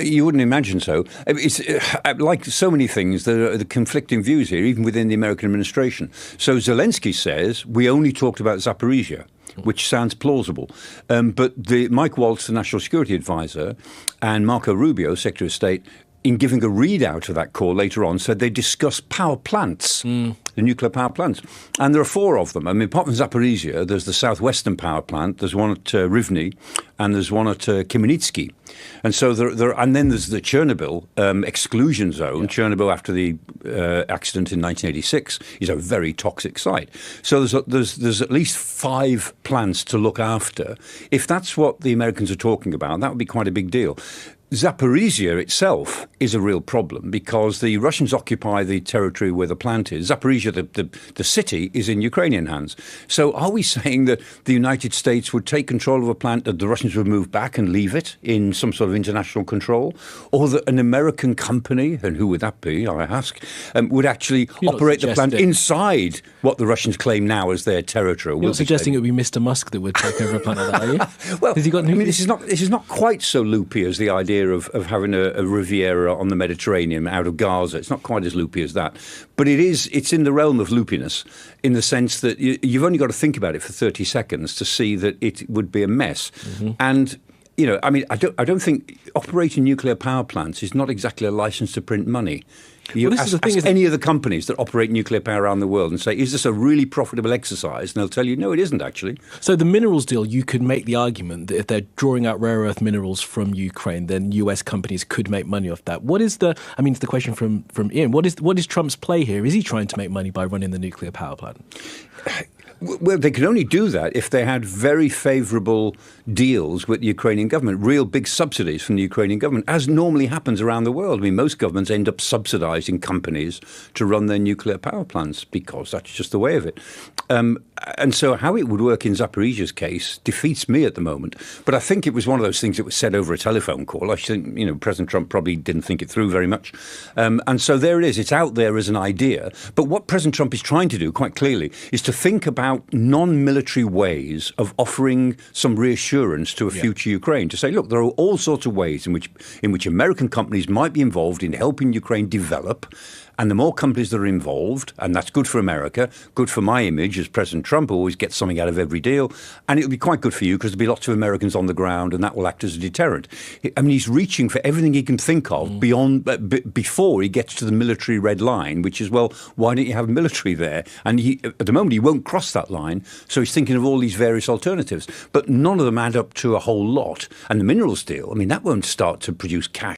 You wouldn't imagine so. It's like so many things, there are the conflicting views here, even within the American administration. So Zelensky says we only talked about Zaporizhia, which sounds plausible. But Mike Waltz, the National Security Advisor, and Marco Rubio, Secretary of State, in giving a readout of that call later on, said they discussed power plants, the nuclear power plants. And there are 4 of them. I mean, apart from Zaporizhia, there's the southwestern power plant, there's one at Rivne, and there's one at Khmelnytsky. And so and then there's the Chernobyl exclusion zone. Yeah. Chernobyl, after the accident in 1986, is a very toxic site. So there's at least 5 plants to look after. If that's what the Americans are talking about, that would be quite a big deal. Zaporizhia itself is a real problem because the Russians occupy the territory where the plant is. Zaporizhia, the city, is in Ukrainian hands. So are we saying that the United States would take control of a plant that the Russians would move back and leave it in some sort of international control? Or that an American company, and who would that be, I ask, would actually operate the plant inside what the Russians claim now as their territory? You're not suggesting it would be Mr. Musk that would take over a plant like that, are you? Well, this is not quite so loopy as the idea of having a Riviera on the Mediterranean out of Gaza. It's not quite as loopy as that. But it's in the realm of loopiness in the sense that you've only got to think about it for 30 seconds to see that it would be a mess. Mm-hmm. And, I don't think operating nuclear power plants is not exactly a license to print money. Ask any of the companies that operate nuclear power around the world and say, is this a really profitable exercise? And they'll tell you, no, it isn't actually. So the minerals deal, you could make the argument that if they're drawing out rare earth minerals from Ukraine, then US companies could make money off that. It's the question from Ian. What is Trump's play here? Is he trying to make money by running the nuclear power plant? Well, they could only do that if they had very favourable deals with the Ukrainian government, real big subsidies from the Ukrainian government, as normally happens around the world. I mean, most governments end up subsidising companies to run their nuclear power plants because that's just the way of it. And so how it would work in Zaporizhia's case defeats me at the moment. But I think it was one of those things that was said over a telephone call. I think, President Trump probably didn't think it through very much. And so there it is. It's out there as an idea. But what President Trump is trying to do, quite clearly, is to think about non-military ways of offering some reassurance to a future Ukraine, to say, look, there are all sorts of ways in which American companies might be involved in helping Ukraine develop. And the more companies that are involved, and that's good for America, good for my image as President Trump, who always gets something out of every deal, and it'll be quite good for you because there'll be lots of Americans on the ground, and that will act as a deterrent. I mean, he's reaching for everything he can think of before he gets to the military red line, which is, well, why don't you have military there? And at the moment, he won't cross that line, so he's thinking of all these various alternatives. But none of them add up to a whole lot. And the minerals deal, I mean, that won't start to produce cash